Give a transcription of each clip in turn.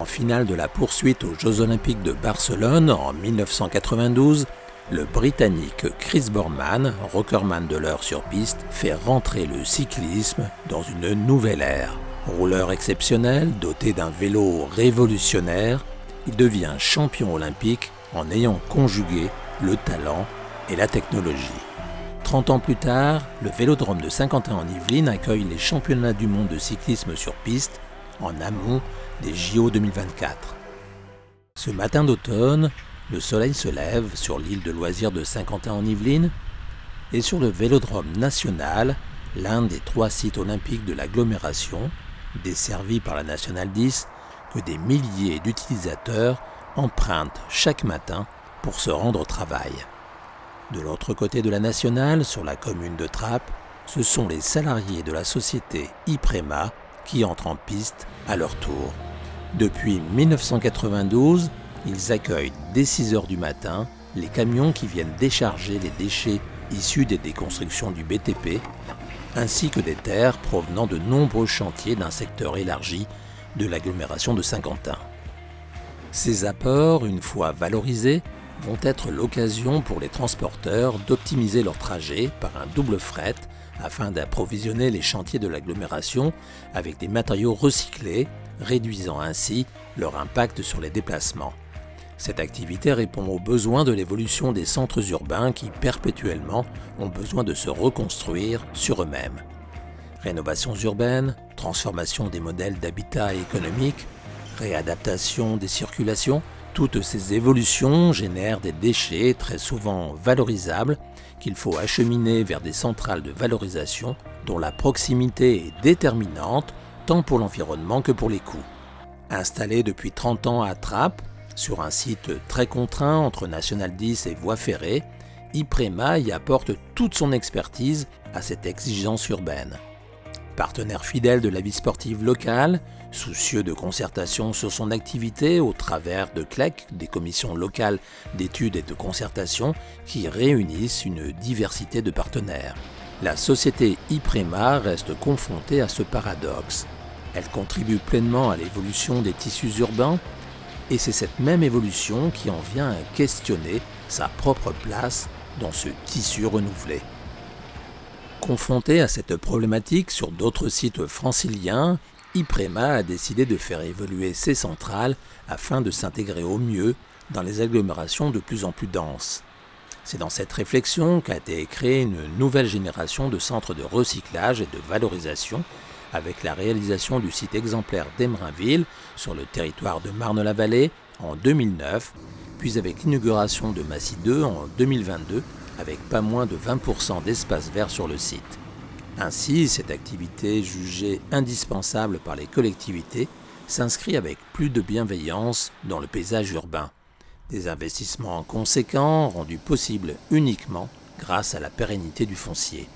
finale de la poursuite aux Jeux Olympiques de Barcelone en 1992, le Britannique Chris Boardman, recordman de l'heure sur piste, fait rentrer le cyclisme dans une nouvelle ère. Rouleur exceptionnel, doté d'un vélo révolutionnaire, il devient champion olympique en ayant conjugué le talent et la technologie. 30 ans plus tard, le Vélodrome de Saint-Quentin en Yvelines accueille les championnats du monde de cyclisme sur piste en amont des JO 2024. Ce matin d'automne, le soleil se lève sur l'île de loisirs de Saint-Quentin en Yvelines et sur le Vélodrome national, l'un des 3 sites olympiques de l'agglomération, desservi par la Nationale 10, que des milliers d'utilisateurs empruntent chaque matin pour se rendre au travail. De l'autre côté de la Nationale, sur la commune de Trappes, ce sont les salariés de la société Iprema qui entrent en piste à leur tour. Depuis 1992, ils accueillent dès 6 h du matin les camions qui viennent décharger les déchets issus des déconstructions du BTP, ainsi que des terres provenant de nombreux chantiers d'un secteur élargi de l'agglomération de Saint-Quentin. Ces apports, une fois valorisés, vont être l'occasion pour les transporteurs d'optimiser leur trajet par un double fret afin d'approvisionner les chantiers de l'agglomération avec des matériaux recyclés, réduisant ainsi leur impact sur les déplacements. Cette activité répond aux besoins de l'évolution des centres urbains qui, perpétuellement, ont besoin de se reconstruire sur eux-mêmes. Rénovations urbaines, transformation des modèles d'habitat économique, réadaptation des circulations, toutes ces évolutions génèrent des déchets très souvent valorisables qu'il faut acheminer vers des centrales de valorisation dont la proximité est déterminante tant pour l'environnement que pour les coûts. Installé depuis 30 ans à Trappes, sur un site très contraint entre Nationale 10 et voies ferrées, Iprema y apporte toute son expertise à cette exigence urbaine. Partenaire fidèle de la vie sportive locale, soucieux de concertation sur son activité au travers de CLEC, des commissions locales d'études et de concertation qui réunissent une diversité de partenaires. La société Iprema reste confrontée à ce paradoxe. Elle contribue pleinement à l'évolution des tissus urbains et c'est cette même évolution qui en vient à questionner sa propre place dans ce tissu renouvelé. Confronté à cette problématique sur d'autres sites franciliens, Iprema a décidé de faire évoluer ses centrales afin de s'intégrer au mieux dans les agglomérations de plus en plus denses. C'est dans cette réflexion qu'a été créée une nouvelle génération de centres de recyclage et de valorisation avec la réalisation du site exemplaire d'Emerainville sur le territoire de Marne-la-Vallée en 2009, puis avec l'inauguration de Massy 2 en 2022 avec pas moins de 20% d'espace vert sur le site. Ainsi, cette activité jugée indispensable par les collectivités s'inscrit avec plus de bienveillance dans le paysage urbain. Des investissements conséquents rendus possibles uniquement grâce à la pérennité du foncier.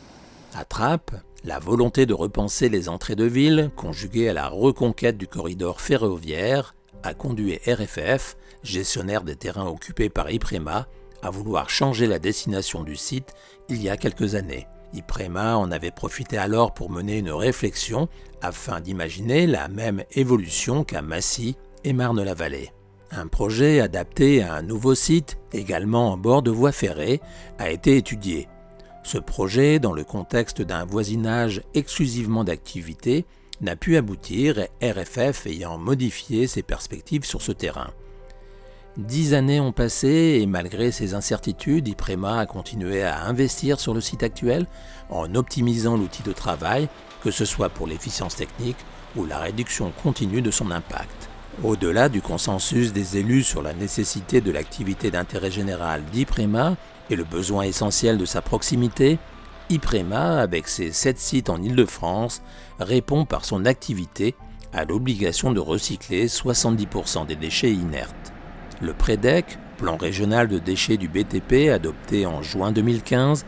À Trappes, la volonté de repenser les entrées de ville, conjuguée à la reconquête du corridor ferroviaire, a conduit RFF, gestionnaire des terrains occupés par Iprema, à vouloir changer la destination du site il y a quelques années. Iprema en avait profité alors pour mener une réflexion afin d'imaginer la même évolution qu'à Massy et Marne-la-Vallée. Un projet adapté à un nouveau site, également en bord de voie ferrée, a été étudié. Ce projet, dans le contexte d'un voisinage exclusivement d'activités, n'a pu aboutir, RFF ayant modifié ses perspectives sur ce terrain. 10 années ont passé et malgré ces incertitudes, Iprema a continué à investir sur le site actuel en optimisant l'outil de travail, que ce soit pour l'efficience technique ou la réduction continue de son impact. Au-delà du consensus des élus sur la nécessité de l'activité d'intérêt général d'Iprema et le besoin essentiel de sa proximité, Iprema, avec ses 7 sites en Île-de-France, répond par son activité à l'obligation de recycler 70% des déchets inertes. Le PREDEC, plan régional de déchets du BTP adopté en juin 2015,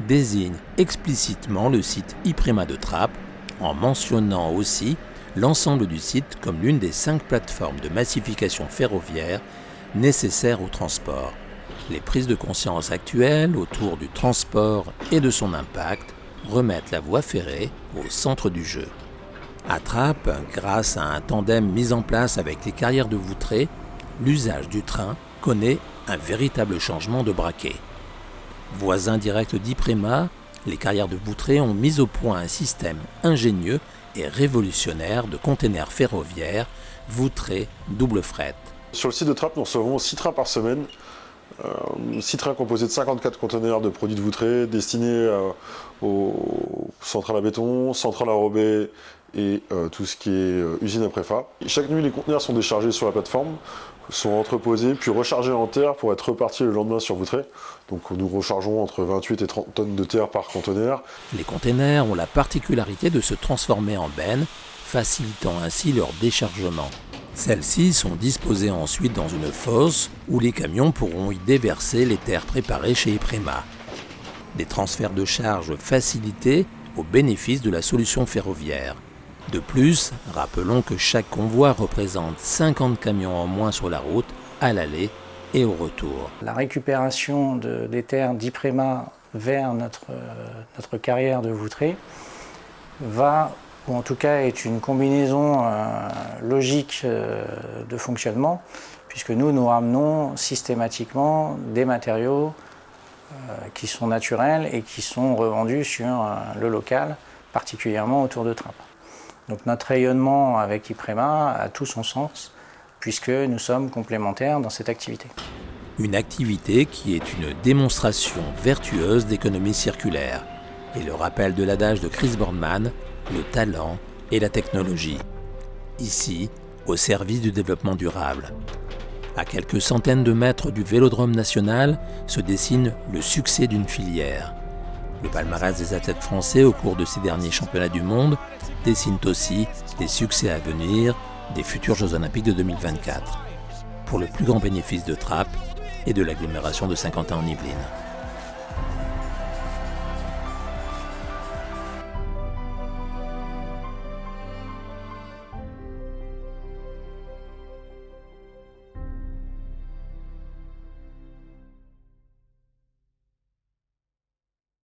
désigne explicitement le site Iprema de Trappes en mentionnant aussi l'ensemble du site comme l'une des 5 plateformes de massification ferroviaire nécessaires au transport. Les prises de conscience actuelles autour du transport et de son impact remettent la voie ferrée au centre du jeu. À Trappes, grâce à un tandem mis en place avec les carrières de Voutray, l'usage du train connaît un véritable changement de braquet. Voisins directs d'Ipréma, les carrières de Voutray ont mis au point un système ingénieux et révolutionnaire de containers ferroviaires Voutray double fret. Sur le site de Trappes, nous recevons 6 trains par semaine. 6 trains composés de 54 conteneurs de produits de Voutray destinés aux centrales à béton, centrales à rebais et tout ce qui est usine à préfa. Chaque nuit, les conteneurs sont déchargés sur la plateforme, sont entreposés puis rechargés en terre pour être repartis le lendemain sur Voutray. Donc nous rechargeons entre 28 et 30 tonnes de terre par conteneur. Les containers ont la particularité de se transformer en bennes, facilitant ainsi leur déchargement. Celles-ci sont disposées ensuite dans une fosse où les camions pourront y déverser les terres préparées chez Ipréma. Des transferts de charge facilités au bénéfice de la solution ferroviaire. De plus, rappelons que chaque convoi représente 50 camions en moins sur la route, à l'aller et au retour. La récupération des terres d'Ipréma vers notre carrière de Voutray va, ou en tout cas est une combinaison logique de fonctionnement, puisque nous ramenons systématiquement des matériaux qui sont naturels et qui sont revendus sur le local, particulièrement autour de Trappes. Donc notre rayonnement avec Ipréma a tout son sens, puisque nous sommes complémentaires dans cette activité. Une activité qui est une démonstration vertueuse d'économie circulaire et le rappel de l'adage de Chris Boardman, le talent et la technologie. Ici, au service du développement durable. À quelques centaines de mètres du Vélodrome national se dessine le succès d'une filière. Le palmarès des athlètes français au cours de ces derniers championnats du monde dessine aussi les succès à venir des futurs Jeux Olympiques de 2024, pour le plus grand bénéfice de Trappes et de l'agglomération de Saint-Quentin-en-Yvelines.